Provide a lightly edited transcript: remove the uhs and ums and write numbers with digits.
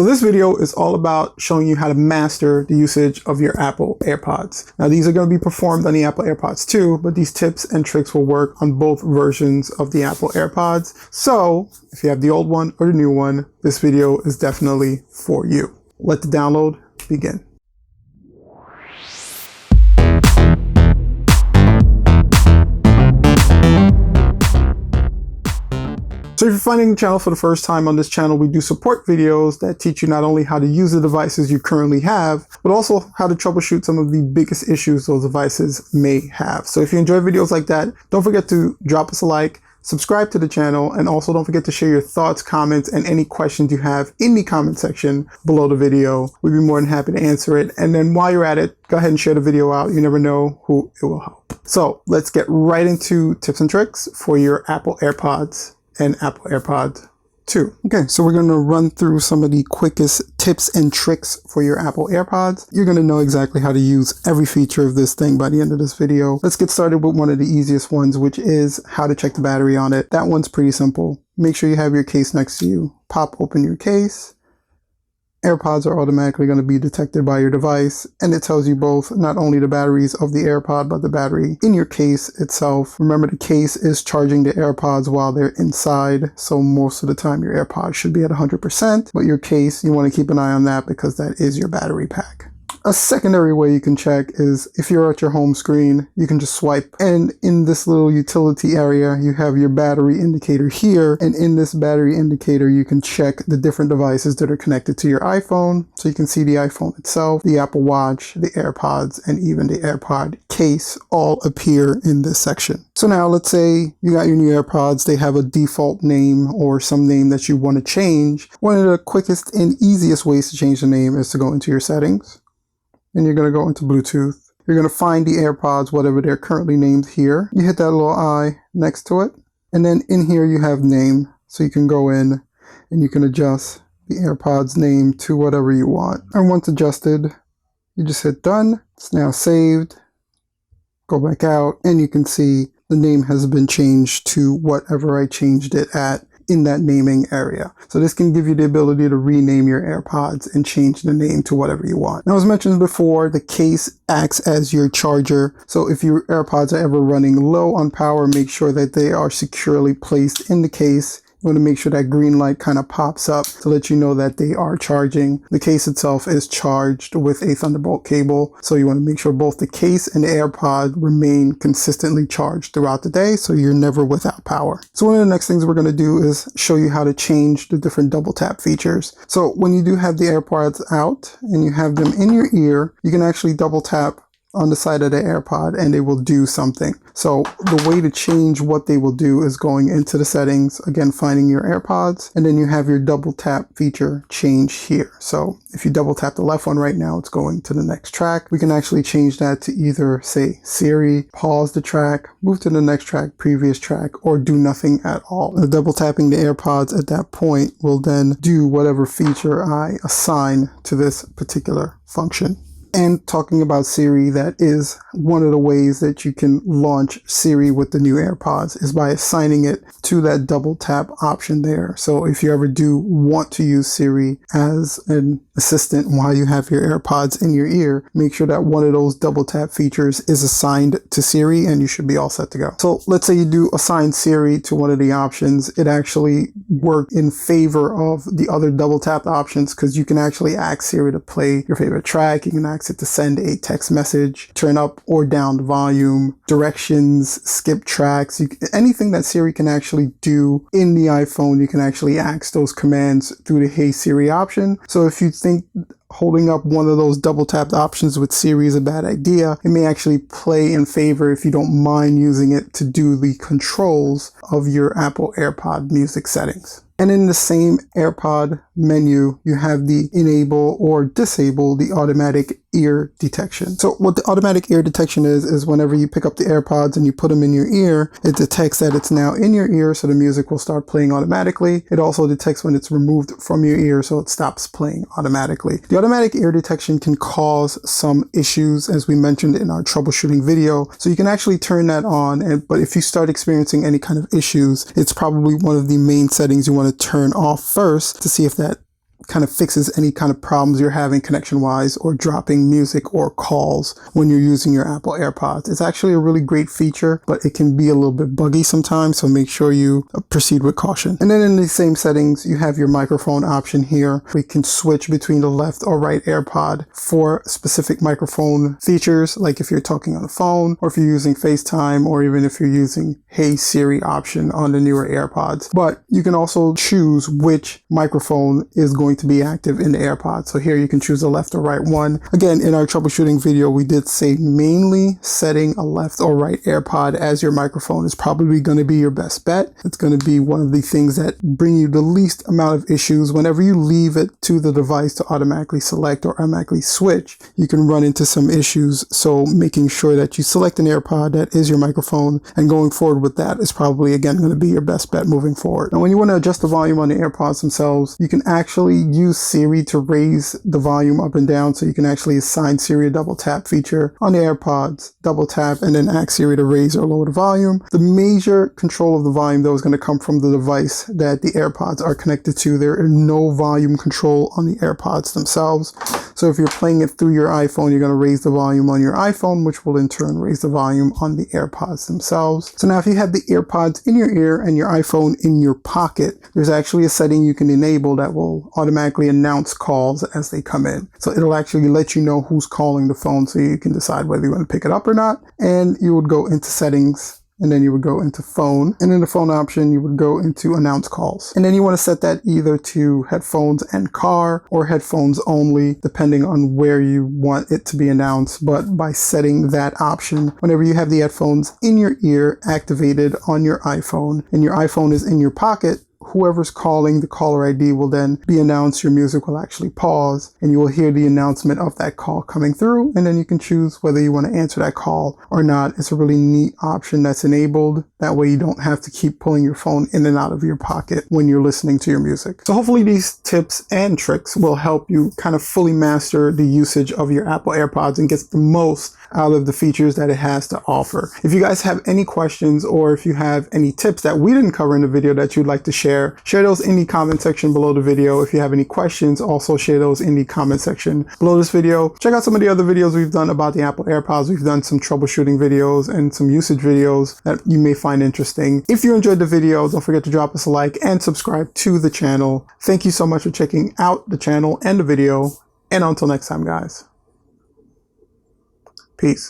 So this video is all about showing you how to master the usage of your Apple Airpods. Now these are going to be performed on the Apple Airpods too, but these tips and tricks will work on both versions of the Apple Airpods. So if you have the old one or the new one, this video is definitely for you. Let the download begin. So if you're finding the channel for the first time, on this channel we do support videos that teach you not only how to use the devices you currently have, but also how to troubleshoot some of the biggest issues those devices may have. So if you enjoy videos like that, don't forget to drop us a like, subscribe to the channel, and also don't forget to share your thoughts, comments, and any questions you have in the comment section below the video. We'd be more than happy to answer it. And then while you're at it, go ahead and share the video out. You never know who it will help. So let's get right into tips and tricks for your Apple Airpods and Apple Airpods 2. Okay, so we're going to run through some of the quickest tips and tricks for your Apple Airpods. You're going to know exactly how to use every feature of this thing by the end of this video. Let's get started with one of the easiest ones, which is how to check the battery on it. That one's pretty simple. Make sure you have your case next to you. Pop open your case. AirPods are automatically going to be detected by your device, and it tells you both not only the batteries of the AirPod, but the battery in your case itself. Remember, the case is charging the AirPods while they're inside, so most of the time your AirPods should be at 100%, but your case, you want to keep an eye on that because that is your battery pack. A secondary way you can check is if you're at your home screen, you can just swipe, and in this little utility area, you have your battery indicator here, and in this battery indicator, you can check the different devices that are connected to your iPhone. So you can see the iPhone itself, the Apple Watch, the AirPods, and even the AirPod case all appear in this section. So now let's say you got your new AirPods, they have a default name or some name that you want to change. One of the quickest and easiest ways to change the name is to go into your settings. And you're going to go into Bluetooth. You're going to find the AirPods, whatever they're currently named here. You hit that little I next to it. And then in here you have name. So you can go in and you can adjust the AirPods name to whatever you want. And once adjusted, you just hit done. It's now saved. Go back out and you can see the name has been changed to whatever I changed it at in that naming area. So this can give you the ability to rename your AirPods and change the name to whatever you want. Now, as mentioned before, the case acts as your charger. So if your AirPods are ever running low on power, make sure that they are securely placed in the case. You want to make sure that green light kind of pops up to let you know that they are charging. The case itself is charged with a Thunderbolt cable. So you want to make sure both the case and the AirPod remain consistently charged throughout the day, so you're never without power. So one of the next things we're going to do is show you how to change the different double tap features. So when you do have the AirPods out and you have them in your ear, you can actually double tap on the side of the AirPod and they will do something. So the way to change what they will do is going into the settings, again finding your AirPods, and then you have your double tap feature change here. So if you double tap the left one right now, it's going to the next track. We can actually change that to either say Siri, pause the track, move to the next track, previous track, or do nothing at all. The double tapping the AirPods at that point will then do whatever feature I assign to this particular function. And talking about Siri, that is one of the ways that you can launch Siri with the new AirPods is by assigning it to that double tap option there. So if you ever do want to use Siri as an assistant while you have your AirPods in your ear, make sure that one of those double tap features is assigned to Siri and you should be all set to go. So let's say you do assign Siri to one of the options. It actually worked in favor of the other double tap options because you can actually ask Siri to play your favorite track. You can ask it to send a text message, turn up or down the volume, directions, skip tracks, anything that Siri can actually do in the iPhone, you can actually ask those commands through the Hey Siri option. So if you think holding up one of those double tapped options with Siri is a bad idea, it may actually play in favor if you don't mind using it to do the controls of your Apple AirPod music settings. And in the same AirPod menu, you have the enable or disable the automatic ear detection. So what the automatic ear detection is whenever you pick up the AirPods and you put them in your ear, it detects that it's now in your ear, so the music will start playing automatically. It also detects when it's removed from your ear, so it stops playing automatically. The automatic ear detection can cause some issues, as we mentioned in our troubleshooting video. So you can actually turn that on, but if you start experiencing any kind of issues, it's probably one of the main settings you want to turn off first to see if that kind of fixes any kind of problems you're having connection-wise or dropping music or calls when you're using your Apple AirPods. It's actually a really great feature, but it can be a little bit buggy sometimes, so make sure you proceed with caution. And then in the same settings, you have your microphone option here. We can switch between the left or right AirPod for specific microphone features, like if you're talking on the phone, or if you're using FaceTime, or even if you're using Hey Siri option on the newer AirPods. But you can also choose which microphone is going to be active in the AirPods. So here you can choose the left or right one. Again, in our troubleshooting video, we did say mainly setting a left or right AirPod as your microphone is probably going to be your best bet. It's going to be one of the things that bring you the least amount of issues. Whenever you leave it to the device to automatically select or automatically switch, you can run into some issues. So making sure that you select an AirPod that is your microphone and going forward with that is probably, again, going to be your best bet moving forward. Now, when you want to adjust the volume on the AirPods themselves, you can actually use Siri to raise the volume up and down. So you can actually assign Siri a double tap feature on the AirPods, double tap, and then ask Siri to raise or lower the volume. The major control of the volume, though, is going to come from the device that the AirPods are connected to. There is no volume control on the AirPods themselves. So if you're playing it through your iPhone, you're going to raise the volume on your iPhone, which will in turn raise the volume on the AirPods themselves. So now if you have the AirPods in your ear and your iPhone in your pocket, there's actually a setting you can enable that will automatically announce calls as they come in. So it'll actually let you know who's calling the phone, so you can decide whether you want to pick it up or not. And you would go into settings, and then you would go into phone, and in the phone option, you would go into announce calls. And then you want to set that either to headphones and car or headphones only, depending on where you want it to be announced. But by setting that option, whenever you have the headphones in your ear activated on your iPhone and your iPhone is in your pocket, whoever's calling, the caller ID will then be announced. Your music will actually pause and you will hear the announcement of that call coming through. And then you can choose whether you want to answer that call or not. It's a really neat option that's enabled. That way you don't have to keep pulling your phone in and out of your pocket when you're listening to your music. So hopefully these tips and tricks will help you kind of fully master the usage of your Apple AirPods and get the most out of the features that it has to offer. If you guys have any questions or if you have any tips that we didn't cover in the video that you'd like to share those in the comment section below the video. If you have any questions, also share those in the comment section below this video. Check out some of the other videos we've done about the Apple AirPods. We've done some troubleshooting videos and some usage videos that you may find interesting. If you enjoyed the video, don't forget to drop us a like and subscribe to the channel. Thank you so much for checking out the channel and the video. And until next time, guys. Peace.